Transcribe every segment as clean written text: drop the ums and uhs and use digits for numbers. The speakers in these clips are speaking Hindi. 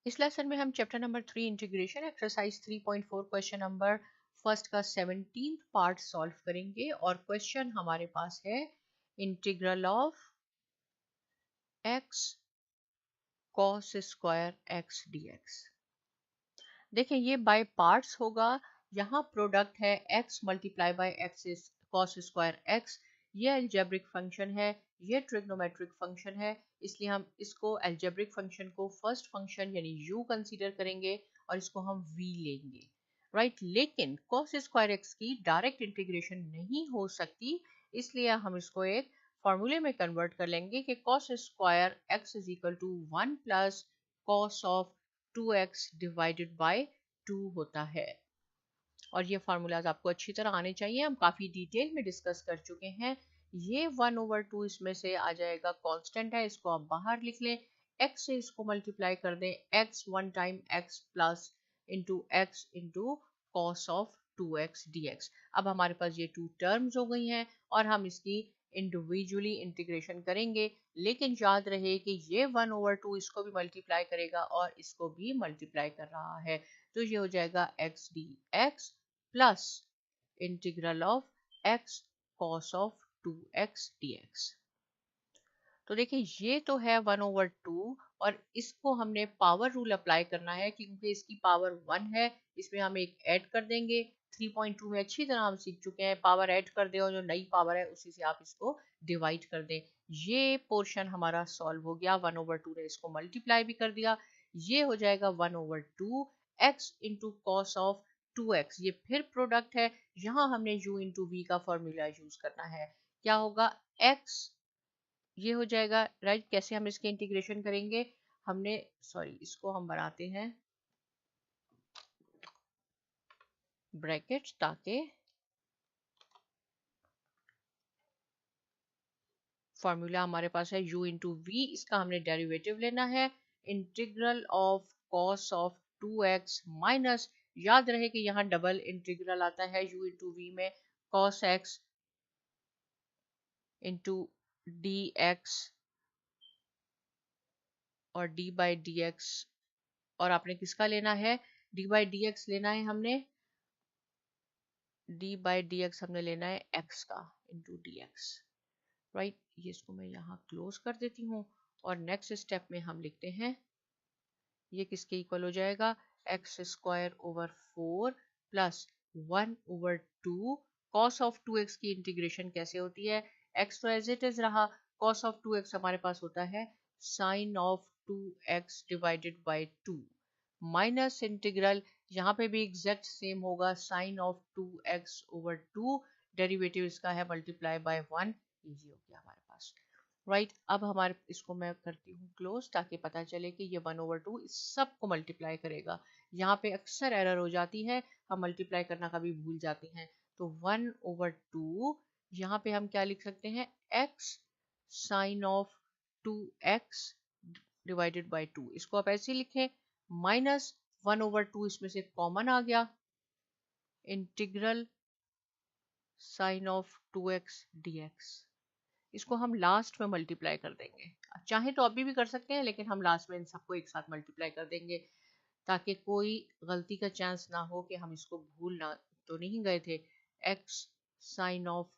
इस लेसन में हम chapter number 3 integration exercise 3.4 question number first का 17th पार्ट सॉल्व करेंगे और क्वेश्चन हमारे पास है integral of x cos square x dx। देखें ये बाय पार्ट्स होगा। यहाँ प्रोडक्ट है x multiply by x cos square x। ये अलजेब्रिक फंक्शन है, ये ट्रिग्नोमेट्रिक फंक्शन है, इसलिए हम इसको अलजेब्रिक फंक्शन को फर्स्ट फंक्शन यानी u कंसीडर करेंगे और इसको हम v लेंगे, राइट। लेकिन cos स्क्वायर x की डायरेक्ट इंटीग्रेशन नहीं हो सकती, इसलिए हम इसको एक फॉर्मूले में कन्वर्ट कर लेंगे कि cos square x is equal to 1 plus cos of 2x divided by 2 होता है। और ये फार्मूलाज आपको अच्छी तरह आने चाहिए, हम काफ़ी डिटेल में डिस्कस कर चुके हैं। ये 1/2 इसमें से आ जाएगा, कांस्टेंट है, इसको आप बाहर लिख लें। x से इसको मल्टीप्लाई कर दें, x 1 time x plus x into cos of 2x dx। अब हमारे पास ये 2 टर्म्स हो गई हैं और हम इसकी इंडिविजुअली इंटीग्रेशन करेंगे। लेकिन याद रहे कि ये 1/2 इसको भी मल्टीप्लाई करेगा और इसको भी मल्टीप्लाई कर रहा है, तो ये हो जाएगा x dx plus integral of x cos of 2x dx। तो देखिए ये तो है 1/2 और इसको हमने पावर रूल अप्लाई करना है क्योंकि इसकी पावर 1 है, इसमें हम एक ऐड कर देंगे। 3.2 में अच्छी तरह हम सीख चुके हैं, पावर ऐड कर दे और जो नई पावर है उसी से आप इसको डिवाइड कर दें। ये पोर्शन हमारा सॉल्व हो गया, 1/2 ने इसको मल्टीप्लाई भी कर दिया। ये हो जाएगा 1/2 x into cos of 2x। ये फिर प्रोडक्ट है, यहाँ हमने u इंटू वी का फॉर्मूला यूज करना है। क्या होगा, x ये हो जाएगा, राइट। कैसे हम इसके इंटीग्रेशन करेंगे, हमने सॉरी इसको हम बनाते हैं ब्रैकेट ताकि फॉर्मूला हमारे पास है u इंटू वी, इसका हमने डेरिवेटिव लेना है। Integral of cos of 2x minus, याद रहे कि यहाँ डबल इंटीग्रल आता है u इंटू वी में, cos x इंटू dx और d बाई डी एक्स। और आपने किसका लेना है, d बाई डी एक्स लेना है हमने, d बाई डी एक्स हमने लेना है x का इंटू डी एक्स, राइट। ये इसको मैं यहाँ क्लोज कर देती हूँ और नेक्स्ट स्टेप में हम लिखते हैं ये किसके इक्वल हो जाएगा, x square over 4 plus 1/2 cos of 2x की इंटीग्रेशन कैसे होती है, x तो एज इट इज रहा, कॉस ऑफ 2x हमारे पास होता है sine of 2x divided by 2 minus integral, यहाँ पे भी एग्जैक्ट सेम होगा, sine of 2x over 2, derivative इसका है मल्टीप्लाई बाय 1। इजी हो गया हमारे पास, राइट। अब हमारे इसको मैं करती हूँ क्लोज ताकि पता चले कि ये 1/2 इस सब को मल्टीप्लाई करेगा। यहाँ पे अक्सर एरर हो जाती है, हम मल्टीप्लाई करना कभी भूल जाते हैं। तो 1/2 यहाँ पे हम क्या लिख सकते हैं, x sine of 2x divided by 2, इसको आप ऐसे लिखें, माइनस 1/2 इसमें से कॉमन आ गया, integral sign of 2x dx। इसको हम लास्ट में मल्टीप्लाई कर देंगे, चाहे तो अभी भी कर सकते हैं लेकिन हम लास्ट में इन सबको एक साथ मल्टीप्लाई कर देंगे ताकि कोई गलती का चांस ना हो कि हम इसको भूल ना तो नहीं गए थे। x sine of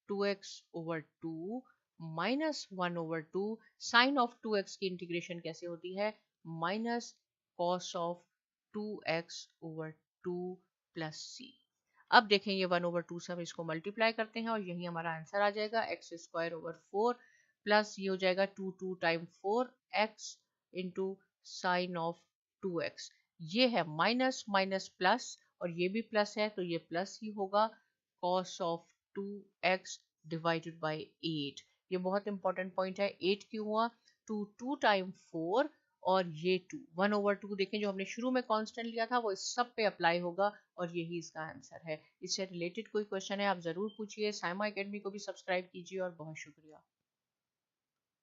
2x over 2 minus 1/2, sine of 2x की इंटीग्रेशन कैसे होती है, minus cos of 2x over 2 plus c। अब देखें ये 1/2 से हम इसको मल्टीप्लाई करते हैं और यही हमारा आंसर आ जाएगा, एक्स स्क्वायर ओवर 4 प्लस ये हो जाएगा 2 time 4 x into sine of 2x। ये है माइनस माइनस प्लस और ये भी प्लस है तो ये प्लस ही होगा, cos of 2x divided bye 8। ये बहुत इंपॉर्टेंट पॉइंट है, 8 क्यों हुआ, 2 टाइम 4 और ये 2 1/2 देखें जो हमने शुरू में कांस्टेंट लिया था वो इस सब पे अप्लाई होगा और यही इसका आंसर है। इससे रिलेटेड कोई क्वेश्चन है आप जरूर पूछिए। साइमा एकेडमी को भी सब्सक्राइब कीजिए और बहुत शुक्रिया।